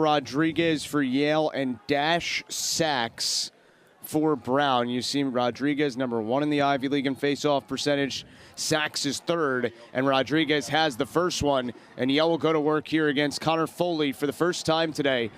Rodriguez for Yale and dash sacks for Brown. You see Rodriguez #1 in the Ivy League in face-off percentage. Sacks is third, and Rodriguez has the first one. And Yale will go to work here against Connor Foley for the first time today.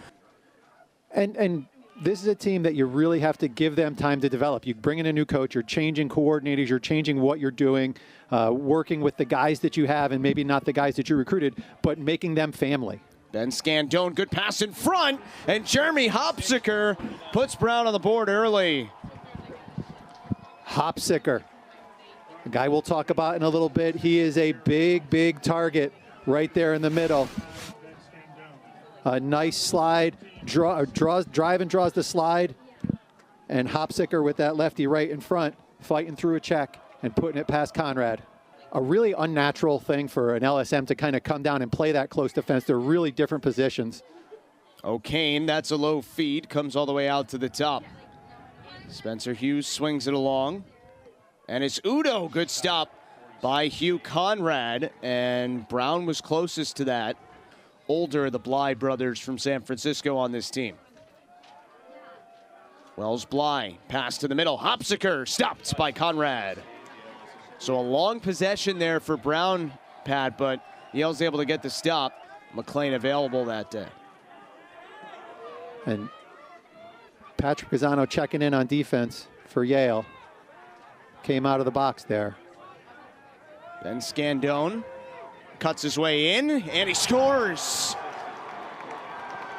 And this is a team that you really have to give them time to develop. You bring in a new coach, you're changing coordinators, you're changing what you're doing, working with the guys that you have and maybe not the guys that you recruited, but making them family. Ben Scandone, good pass in front, and Jeremy Hopsicker puts Brown on the board early. Hopsicker, a guy we'll talk about in a little bit. He is a big, big target right there in the middle. A nice slide, draws the slide, and Hopsicker with that lefty right in front, fighting through a check and putting it past Conrad. A really unnatural thing for an LSM to kind of come down and play that close defense. They're really different positions. O'Kane, that's a low feed, comes all the way out to the top. Spencer Hughes swings it along. And it's Udo, good stop by Hugh Conrad. And Brown was closest to that. Older, the Bly brothers from San Francisco on this team. Wells Bly, pass to the middle. Hopsicker, stopped by Conrad. So a long possession there for Brown, Pat, but Yale's able to get the stop. McLean available that day. And Patrick Pisano checking in on defense for Yale. Came out of the box there. Ben Scandone cuts his way in, and he scores.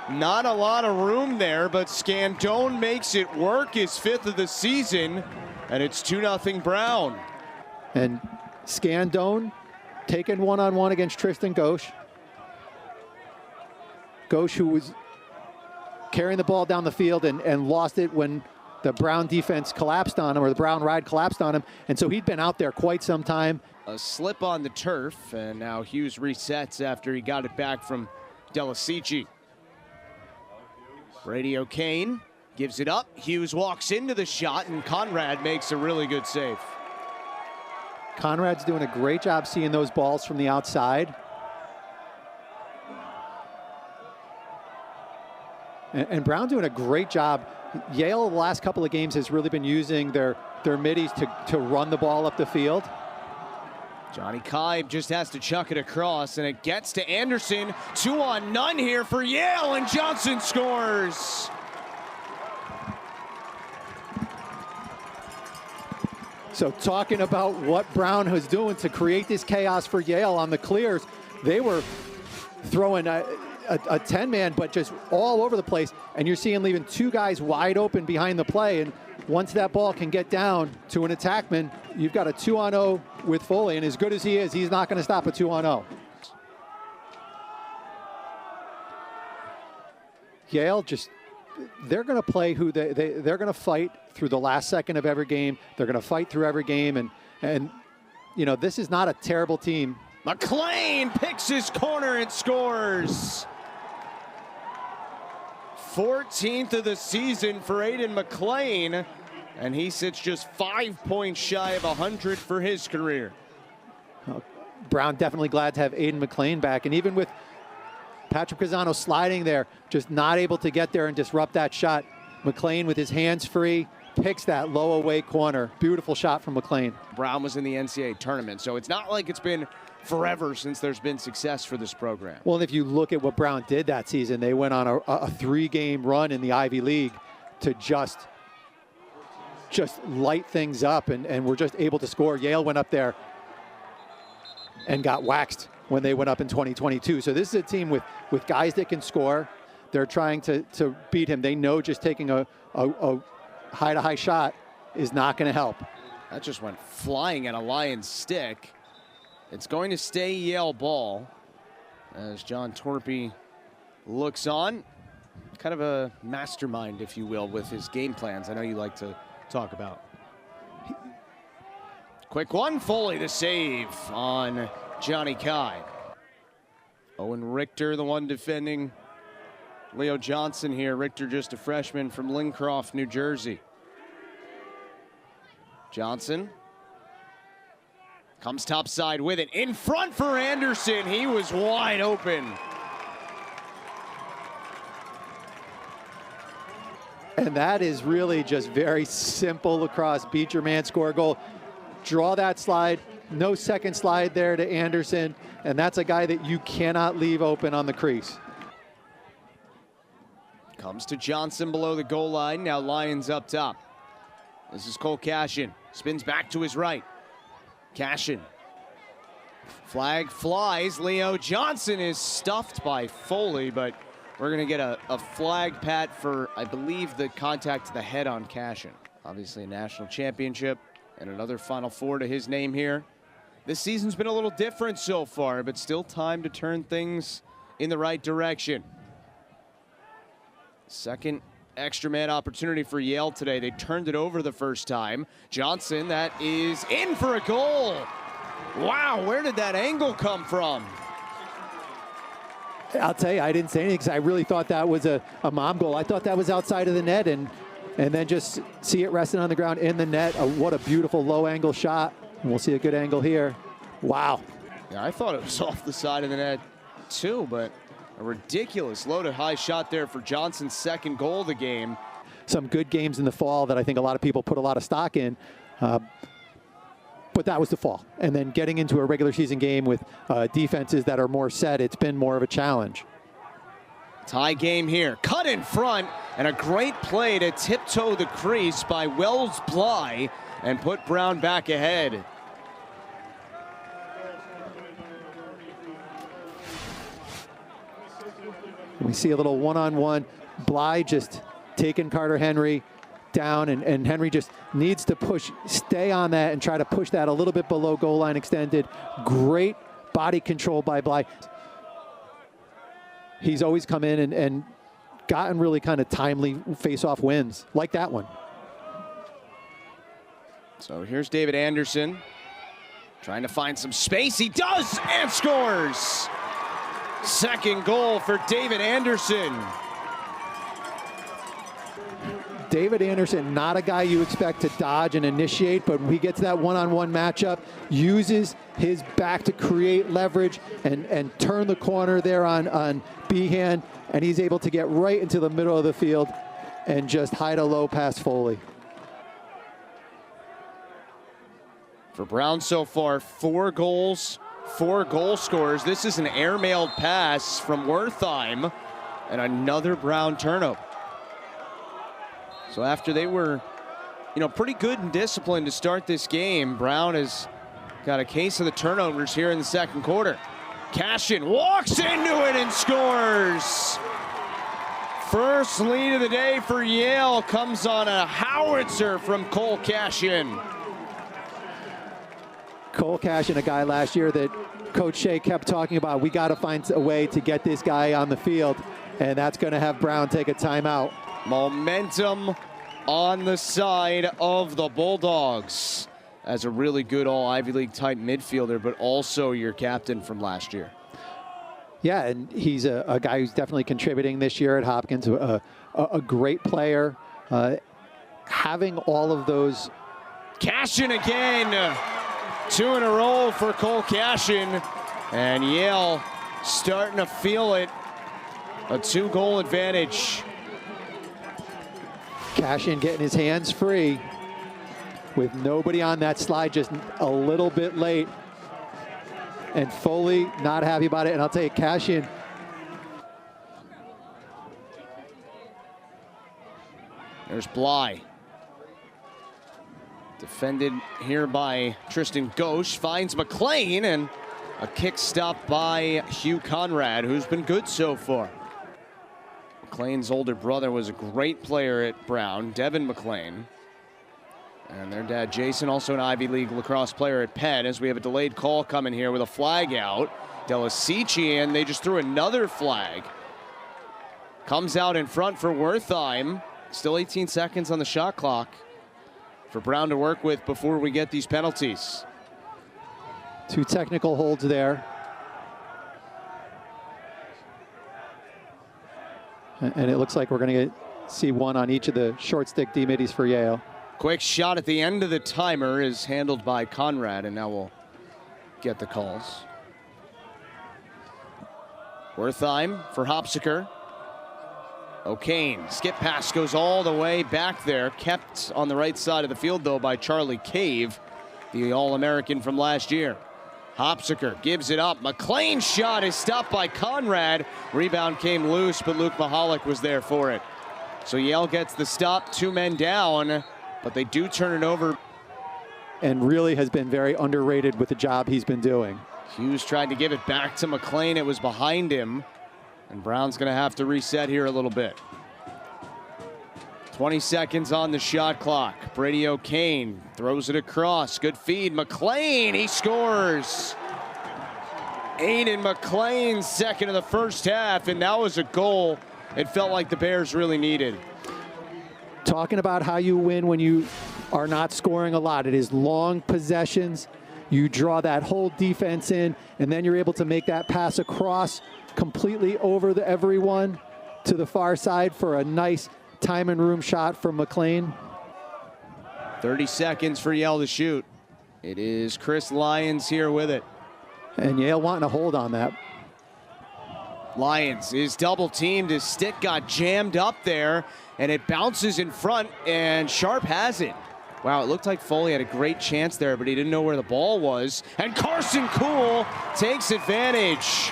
Not a lot of room there, but Scandone makes it work, his 5th of the season, and it's 2-0 Brown. And Scandone taken one-on-one against Tristan Ghosh. Ghosh, who was carrying the ball down the field and lost it when the Brown defense collapsed on him, or the Brown ride collapsed on him. And so he'd been out there quite some time. A slip on the turf, and now Hughes resets after he got it back from Delasici. Brady O'Kane gives it up. Hughes walks into the shot, and Conrad makes a really good save. Conrad's doing a great job seeing those balls from the outside. And Brown doing a great job. Yale, the last couple of games, has really been using their middies to run the ball up the field. Johnny Kibe just has to chuck it across, and it gets to Anderson. 2-on-none here for Yale, and Johnson scores. So talking about what Brown was doing to create this chaos for Yale on the clears, they were throwing a 10-man, but just all over the place. And you're seeing leaving 2 guys wide open behind the play. And once that ball can get down to an attackman, you've got a 2-on-0 with Foley. And as good as he is, he's not going to stop a 2-on-0. Yale just, they're going to play who they're going to fight through the last second of every game. They're going to fight through every game. And you know, this is not a terrible team. McLean picks his corner and scores. 14th of the season for Aiden McLean, and he sits just 5 points shy of 100 for his career. Brown definitely glad to have Aiden McLean back, and even with Patrick Pisano sliding there, just not able to get there and disrupt that shot. McLean with his hands free picks that low away corner. Beautiful shot from McLean. Brown was in the NCAA tournament, so it's not like it's been forever since there's been success for this program. Well, and if you look at what Brown did that season, they went on a 3-game run in the Ivy League to just light things up, and were just able to score. Yale went up there and got waxed when they went up in 2022. So this is a team with guys that can score. They're trying to beat him. They know just taking a high-to-high shot is not going to help. That just went flying at a Lions stick. It's going to stay Yale ball as John Torpy looks on. Kind of a mastermind, if you will, with his game plans. I know you like to talk about. Quick one, Foley the save on Johnny Kibe. Owen Richter, the one defending Leo Johnson here. Richter just a freshman from Lincroft, New Jersey. Johnson comes topside with it. In front for Anderson. He was wide open. And that is really just very simple lacrosse. Beat your man, score a goal. Draw that slide. No second slide there to Anderson. And that's a guy that you cannot leave open on the crease. Comes to Johnson below the goal line. Now Lions up top. This is Cole Cashin. Spins back to his right. Cashin. Flag flies. Leo Johnson is stuffed by Foley, but we're going to get a flag, Pat, for, I believe, the contact to the head on Cashin. Obviously a national championship and another Final Four to his name here. This season's been a little different so far, but still time to turn things in the right direction. Second extra man opportunity for Yale today. They turned it over the first time. Johnson, that is in for a goal. Wow, where did that angle come from? I'll tell you, I didn't say anything because I really thought that was a mom goal. I thought that was outside of the net, and then just see it resting on the ground in the net. What a beautiful low angle shot. And we'll see a good angle here. Wow. Yeah, I thought it was off the side of the net too, but a ridiculous low to high shot there for Johnson's second goal of the game. Some good games in the fall that I think a lot of people put a lot of stock in. But that was the fall. And then getting into a regular season game with defenses that are more set, it's been more of a challenge. Tie game here. Cut in front, and a great play to tiptoe the crease by Wells Bly and put Brown back ahead. We see a little one-on-one. Bly just taking Carter Henry down, and Henry just needs to push, stay on that and try to push that a little bit below goal line extended. Great body control by Bly. He's always come in and gotten really kind of timely face-off wins, like that one. So here's David Anderson trying to find some space. He does, and scores! Second goal for David Anderson. David Anderson, not a guy you expect to dodge and initiate, but when he gets that one-on-one matchup, uses his back to create leverage and turn the corner there on Behan, and he's able to get right into the middle of the field and just hide a low past Foley. For Brown so far, 4 goals, 4 goal scorers. This is an airmailed pass from Wertheim, and another Brown turnover. So after they were, pretty good and disciplined to start this game, Brown has got a case of the turnovers here in the second quarter. Cashin walks into it and scores. First lead of the day for Yale comes on a howitzer from Cole Cashin. Cole Cashin, a guy last year that Coach Shea kept talking about, we got to find a way to get this guy on the field, and that's going to have Brown take a timeout. Momentum on the side of the Bulldogs as a really good all-Ivy League type midfielder, but also your captain from last year. Yeah, and he's a guy who's definitely contributing this year at Hopkins, a great player. Having all of those. Cashin again. 2 in a row for Cole Cashin, and Yale starting to feel it. A 2-goal advantage. Cashin getting his hands free with nobody on that slide, just a little bit late. And Foley not happy about it. And I'll tell you, Cashin. There's Bly. Defended here by Tristan Ghosh. Finds McLean, and a kick stop by Hugh Conrad, who's been good so far. McLean's older brother was a great player at Brown, Devin McLean. And their dad, Jason, also an Ivy League lacrosse player at Penn, as we have a delayed call coming here with a flag out. Delasici, and they just threw another flag. Comes out in front for Wertheim. Still 18 seconds on the shot clock for Brown to work with before we get these penalties. 2 technical holds there. And it looks like we're going to see 1 on each of the short stick D-middies for Yale. Quick shot at the end of the timer is handled by Conrad, and now we'll get the calls. Wertheim for Hopsiker. O'Kane, skip pass goes all the way back there. Kept on the right side of the field, though, by Charlie Cave, the All-American from last year. Hopsiker gives it up. McLean's shot is stopped by Conrad. Rebound came loose, but Luke Mahalik was there for it. So Yale gets the stop, 2 men down, but they do turn it over. And really has been very underrated with the job he's been doing. Hughes tried to give it back to McLean. It was behind him. And Brown's going to have to reset here a little bit. 20 seconds on the shot clock. Brady O'Kane throws it across. Good feed. McLean, he scores. Aiden McLean, second of the first half, and that was a goal it felt like the Bears really needed. Talking about how you win when you are not scoring a lot. It is long possessions. You draw that whole defense in, and then you're able to make that pass across completely over everyone to the far side for a nice time and room shot from McLean. 30 seconds for Yale to shoot. It is Chris Lyons here with it. And Yale wanting a hold on that. Lyons is double teamed. His stick got jammed up there, and it bounces in front, and Sharp has it. Wow, it looked like Foley had a great chance there, but he didn't know where the ball was. And Carson Cool takes advantage.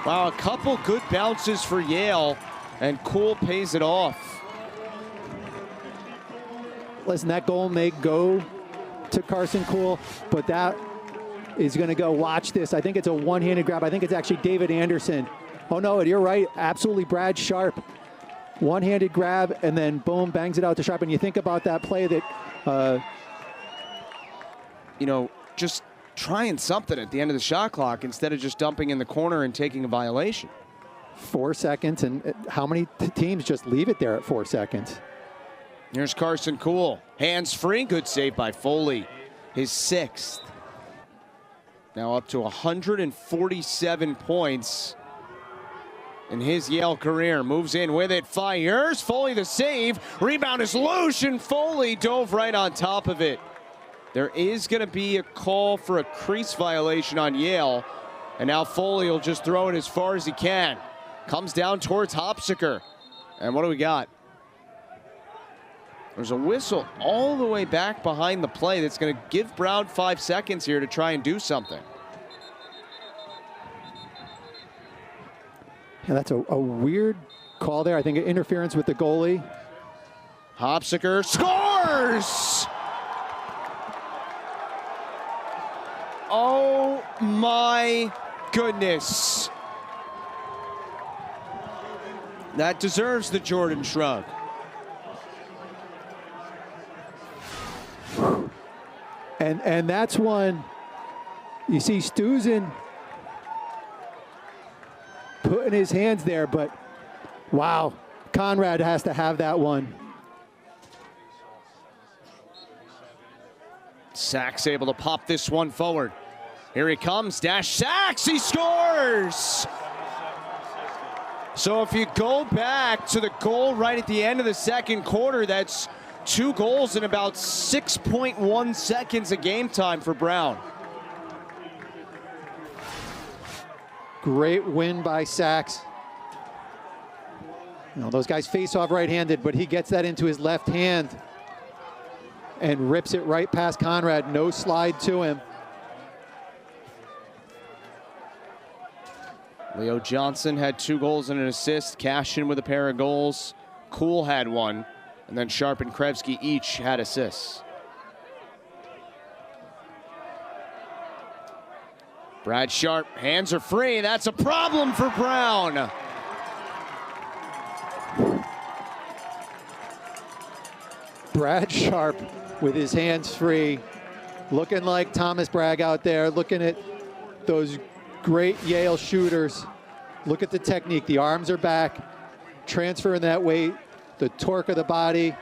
Wow, a couple good bounces for Yale, and Cool pays it off. Listen, that goal may go to Carson Cool, but that is going to go, watch this. I think it's a one-handed grab. I think it's actually David Anderson. Oh, no, you're right. Absolutely Brad Sharp. One-handed grab, and then boom, bangs it out to Sharp. And you think about that play that... you know, just trying something at the end of the shot clock instead of just dumping in the corner and taking a violation. 4 seconds, and how many teams just leave it there at 4 seconds? Here's Carson Cool. Hands free. Good save by Foley. His 6th. Now up to 147 points in his Yale career. Moves in with it. Fires. Foley the save. Rebound is loose, and Foley dove right on top of it. There is going to be a call for a crease violation on Yale. And now Foley will just throw it as far as he can. Comes down towards Hopsiker. And what do we got? There's a whistle all the way back behind the play that's going to give Brown 5 seconds here to try and do something. Yeah, that's a weird call there. I think interference with the goalie. Hopsiker scores! Oh my goodness. That deserves the Jordan shrug. And that's one, you see Stuzen putting his hands there, but wow, Conrad has to have that one. Sachs able to pop this one forward. Here he comes, Dash Sachs, he scores! So if you go back to the goal right at the end of the second quarter, that's 2 goals in about 6.1 seconds of game time for Brown. Great win by Sachs. You know, those guys face off right-handed, but he gets that into his left hand and rips it right past Conrad. No slide to him. Leo Johnson had 2 goals and an assist. Cashin with a pair of goals. Cool had 1. And then Sharp and Krevsky each had assists. Brad Sharp, hands are free. That's a problem for Brown. Brad Sharp with his hands free, looking like Thomas Bragg out there, looking at those great Yale shooters. Look at the technique. The arms are back, transferring that weight, the torque of the body,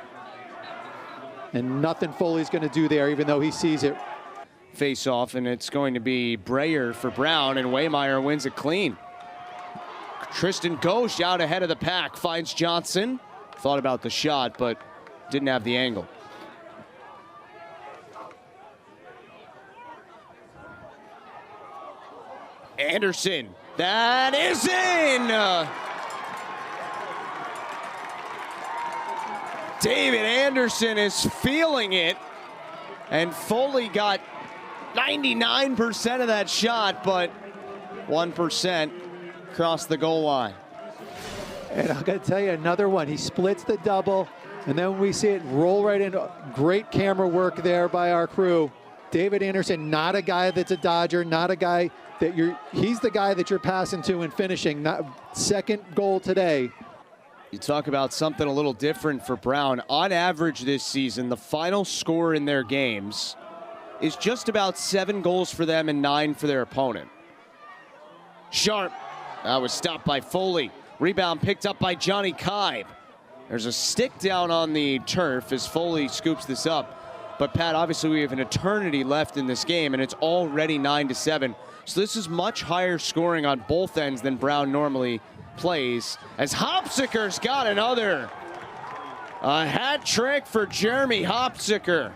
and nothing Foley's going to do there, even though he sees it. Face off, and it's going to be Breyer for Brown, and Waymeyer wins it clean. Tristan Ghosh out ahead of the pack, finds Johnson. Thought about the shot, but didn't have the angle. Anderson, that is in! David Anderson is feeling it. And Foley got 99% of that shot, but 1% crossed the goal line. And I'm going to tell you another one. He splits the double, and then we see it roll right in. Great camera work there by our crew. David Anderson, not a guy that's a dodger, not a guy that he's the guy that you're passing to and finishing. Second goal today. You talk about something a little different for Brown. On average this season, the final score in their games is just about 7 goals for them and 9 for their opponent. Sharp. That was stopped by Foley. Rebound picked up by Johnny Kibe. There's a stick down on the turf as Foley scoops this up. But Pat, obviously we have an eternity left in this game, and it's already 9-7. So this is much higher scoring on both ends than Brown normally plays. As Hopsicker's got another. A hat trick for Jeremy Hopsicker.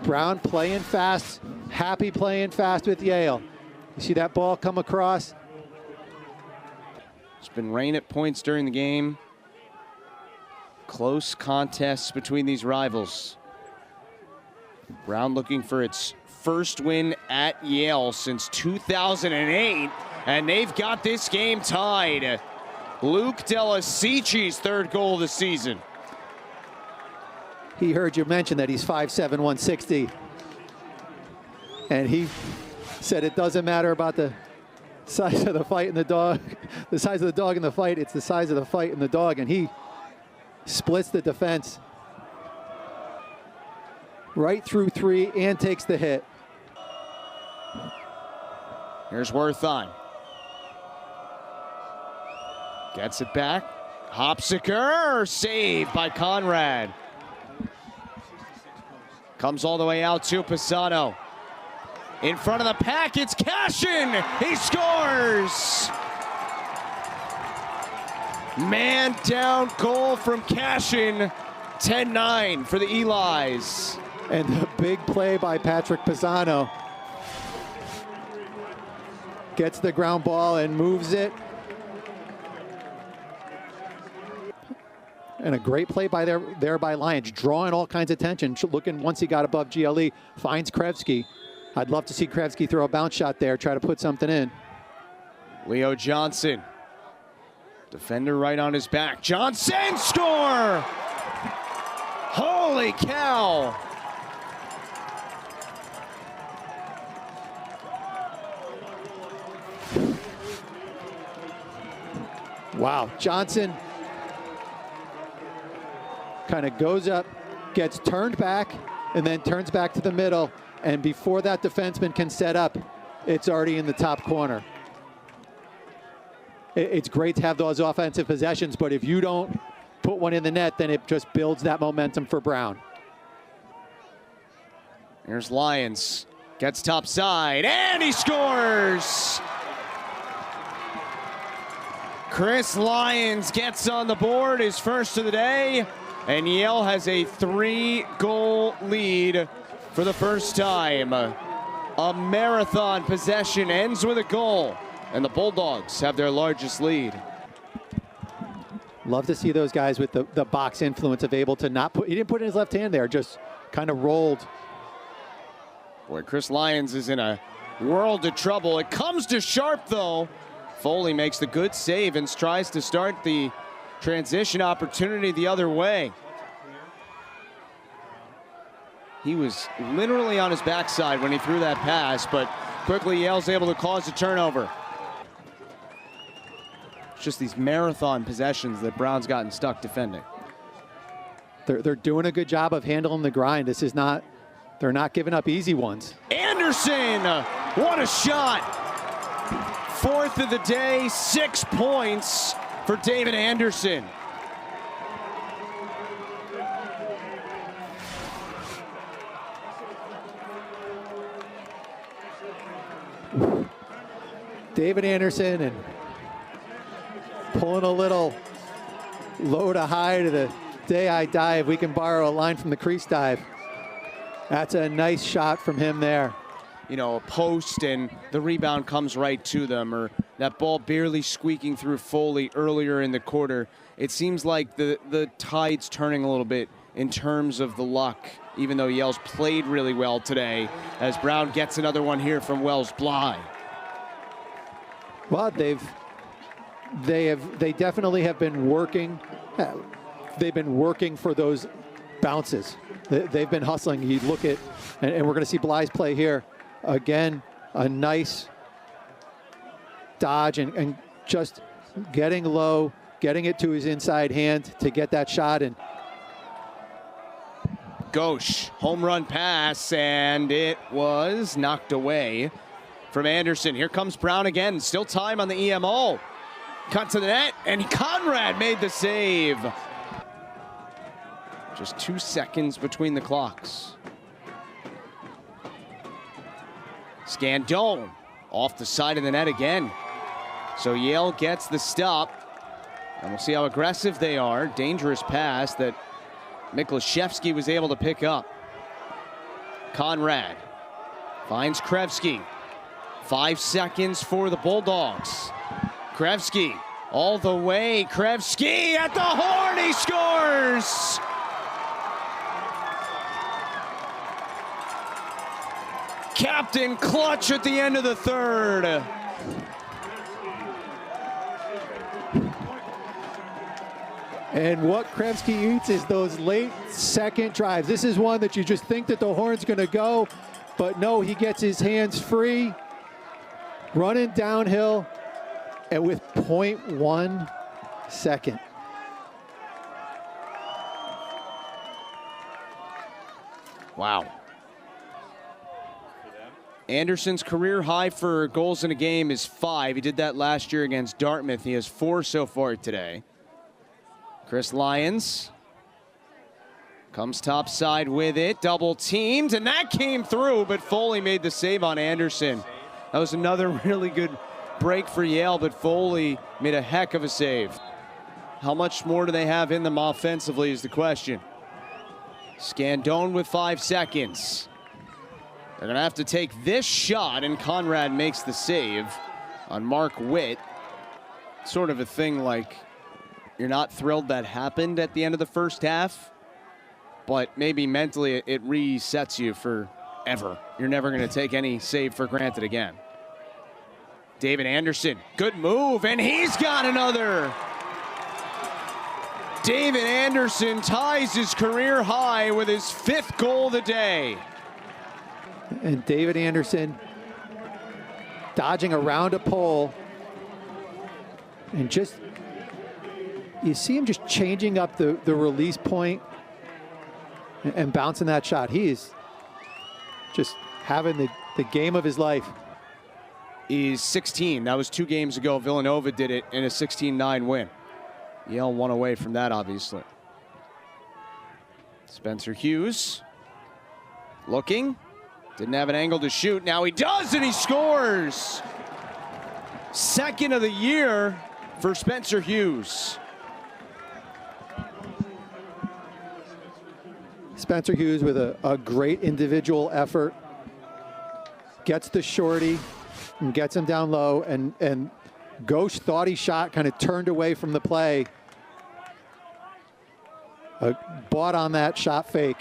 Brown playing fast, happy playing fast with Yale. You see that ball come across? It's been rain at points during the game. Close contests between these rivals. Brown looking for its first win at Yale since 2008, and they've got this game tied. Luke Delasicci's third goal of the season. He heard you mention that he's 5'7", 160. And he said it doesn't matter about the size of the fight and the dog, the size of the dog in the fight, it's the size of the fight and the dog, and he splits the defense right through 3 and takes the hit. Here's Worthon. Gets it back. Hopsicker, saved by Conrad. Comes all the way out to Pisano. In front of the pack, it's Cashin. He scores. Man down goal from Cashin. 10-9 for the Elis. And the big play by Patrick Pisano. Gets the ground ball and moves it. And a great play by there by Lyons, drawing all kinds of attention. Looking once he got above GLE, finds Krevsky. I'd love to see Krevsky throw a bounce shot there, try to put something in. Leo Johnson. Defender right on his back. Johnson, score! Holy cow! Wow, Johnson kind of goes up, gets turned back, and then turns back to the middle. And before that defenseman can set up, it's already in the top corner. It's great to have those offensive possessions, but if you don't put one in the net, then it just builds that momentum for Brown. Here's Lyons, gets top side, and he scores! Chris Lyons gets on the board, his first of the day, and Yale has a 3-goal lead for the first time. A marathon possession ends with a goal, and the Bulldogs have their largest lead. Love to see those guys with the box influence of able to not put, he didn't put in his left hand there, just kind of rolled. Boy, Chris Lyons is in a world of trouble. It comes to Sharp, though. Foley makes the good save and tries to start the transition opportunity the other way. He was literally on his backside when he threw that pass, but quickly Yale's able to cause a turnover. It's just these marathon possessions that Brown's gotten stuck defending. They're doing a good job of handling the grind. This is not, they're not giving up easy ones. Anderson, what a shot. 4th of the day, 6 points for David Anderson. David Anderson and pulling a little low to high to the day I dive. We can borrow a line from the crease dive. That's a nice shot from him there. a post and the rebound comes right to them, or that ball barely squeaking through Foley earlier in the quarter. It seems like the tide's turning a little bit in terms of the luck, even though Yale's played really well today, as Brown gets another one here from Wells Bly. Well, they definitely have been working. They've been working for those bounces. They've been hustling. You look at, and we're going to see Bly's play here again. A nice dodge and just getting low, getting it to his inside hand to get that shot. And Gauche, home run pass, and it was knocked away from Anderson. Here comes Brown again. Still time on the EMO. Cut to the net, and Conrad made the save. Just 2 seconds between the clocks. Scandone off the side of the net again. So Yale gets the stop, and we'll see how aggressive they are. Dangerous pass that Miklaszewski was able to pick up. Conrad finds Krevsky. 5 seconds for the Bulldogs. Krevsky all the way. Krevsky at the horn. He scores! Captain clutch at the end of the third. And what Krevsky eats is those late second drives. This is one that you just think that the horn's going to go, but no, he gets his hands free, running downhill, and with 0.1 second. Wow. Anderson's career high for goals in a game is 5. He did that last year against Dartmouth. He has 4 so far today. Chris Lyons comes topside with it, double teamed, and that came through, but Foley made the save on Anderson. That was another really good break for Yale, but Foley made a heck of a save. How much more do they have in them offensively is the question. Scandone with 5 seconds. They're gonna have to take this shot, and Conrad makes the save on Mark Witt. Sort of a thing like, you're not thrilled that happened at the end of the first half, but maybe mentally it resets you forever. You're never going to take any save for granted again. David Anderson, good move, and he's got another. David Anderson ties his career high with his 5th goal of the day. And David Anderson dodging around a pole, and just, you see him just changing up the release point and bouncing that shot. He is just having the game of his life. He's 16. That was 2 games ago. Villanova did it in a 16-9 win. Yale one away from that, obviously. Spencer Hughes looking. Didn't have an angle to shoot. Now he does, and he scores. 2nd of the year for Spencer Hughes. Spencer Hughes with a great individual effort. Gets the shorty and gets him down low, and Gauche thought he shot, kind of turned away from the play. Bought on that shot fake.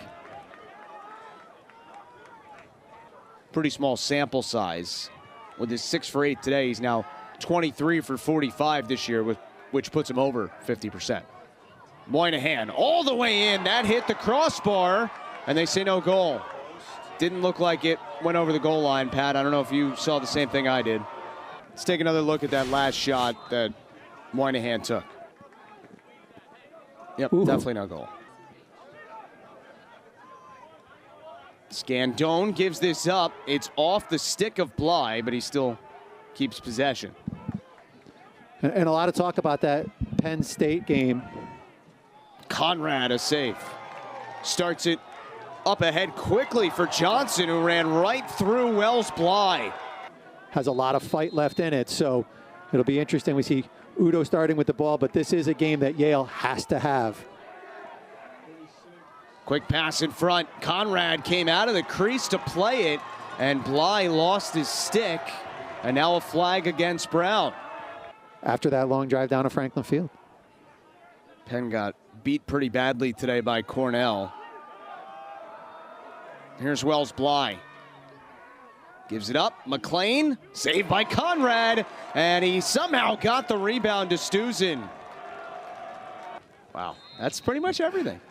Pretty small sample size. With his 6 for 8 today, he's now 23 for 45 this year, which puts him over 50%. Moynihan all the way in. That hit the crossbar, and they say no goal. Didn't look like it went over the goal line, Pat. I don't know if you saw the same thing I did. Let's take another look at that last shot that Moynihan took. Yep, ooh. Definitely no goal. Scandone gives this up. It's off the stick of Bly, but he still keeps possession. And a lot of talk about that Penn State game. Conrad a save. Starts it up ahead quickly for Johnson, who ran right through Wells Bly. Has a lot of fight left in it, so it'll be interesting. We see Udo starting with the ball, but this is a game that Yale has to have. Quick pass in front. Conrad came out of the crease to play it, and Bly lost his stick, and now a flag against Brown. After that long drive down to Franklin Field. Penn got beat pretty badly today by Cornell. Here's Wells Bly. Gives it up. McLean, saved by Conrad, and he somehow got the rebound to Stuzen. Wow, that's pretty much everything.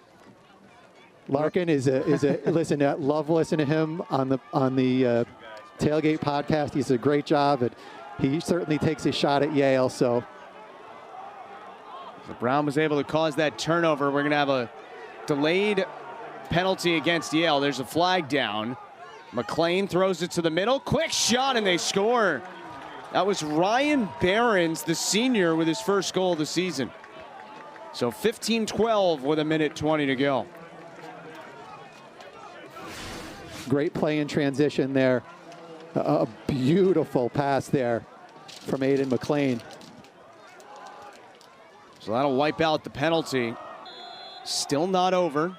Larkin is a listen. Love listening to him on the Tailgate podcast. He's a great job, and he certainly takes a shot at Yale. So Brown was able to cause that turnover. We're going to have a delayed penalty against Yale. There's a flag down. McLean throws it to the middle. Quick shot, and they score. That was Ryan Behrens, the senior, with his first goal of the season. So 15-12 with 1:20 to go. Great play in transition there. A beautiful pass there from Aiden McLean. So that'll wipe out the penalty. Still not over.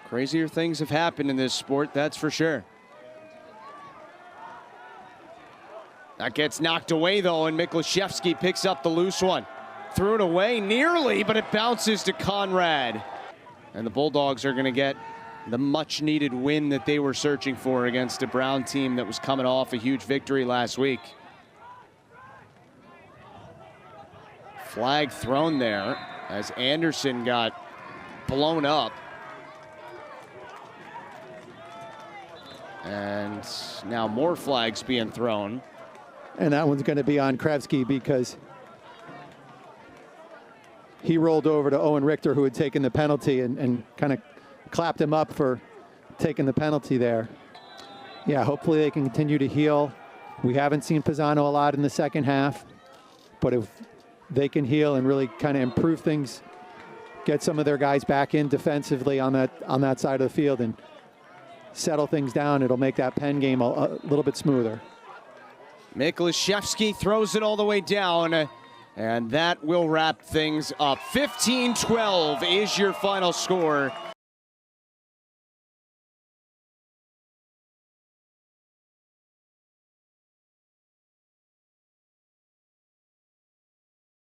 Crazier things have happened in this sport, that's for sure. That gets knocked away, though, and Miklaszewski picks up the loose one. Threw it away nearly, but it bounces to Conrad. And the Bulldogs are going to get the much-needed win that they were searching for against a Brown team that was coming off a huge victory last week. Flag thrown there as Anderson got blown up. And now more flags being thrown. And that one's going to be on Krevsky because he rolled over to Owen Richter, who had taken the penalty, and kind of clapped him up for taking the penalty there. Yeah, hopefully they can continue to heal. We haven't seen Pisano a lot in the second half, but if they can heal and really kind of improve things, get some of their guys back in defensively on that side of the field and settle things down, it'll make that Penn game a little bit smoother. Miklaszewski throws it all the way down, and that will wrap things up. 15-12 is your final score.